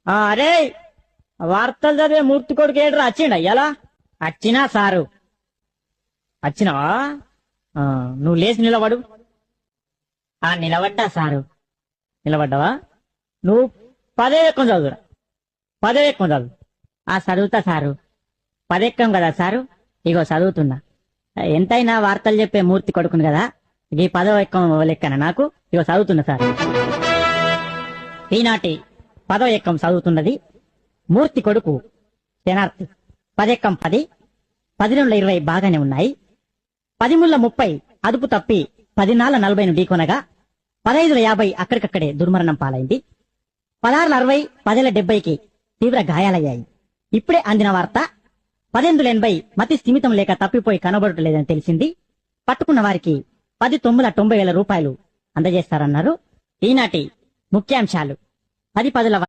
అరే వార్తలు చదివే మూర్తి కొడుకు ఏడ్రా వచ్చిండ అయ్యాలా వచ్చినా సారు వచ్చినావా ఆ, నువ్వు లేచి నిలబడు. నిలబడ్డా సారు. నిలబడ్డావా? నువ్వు పదే ఎక్కం చదువురా. పదే ఎక్కం చదువు. చదువుతా సారు. పదెక్కం కదా సారు. ఇగో చదువుతున్నా. ఎంతైనా వార్తలు చెప్పే మూర్తి కొడుకును కదా, ఈ పదవ ఎక్కం లెక్కన నాకు. ఇగో చదువుతున్నా సార్. ఈనాటి పదవ ఎక్కం చదువుతున్నది మూర్తి కొడుకు శనార్థి. పదెక్కం 10, 10 బాగానే ఉన్నాయి. 10 అదుపు తప్పి 10 ఢీకొనగా 15 అక్కడికక్కడే దుర్మరణం పాలైంది. 16 10 తీవ్ర గాయాలయ్యాయి. ఇప్పుడే అందిన వార్త 18 మతి స్థిమితం లేక తప్పిపోయి కనబడటలేదని తెలిసింది. పట్టుకున్న వారికి 10,90,90,000 రూపాయలు అందజేస్తారన్నారు. ఈనాటి ముఖ్యాంశాలు 10 10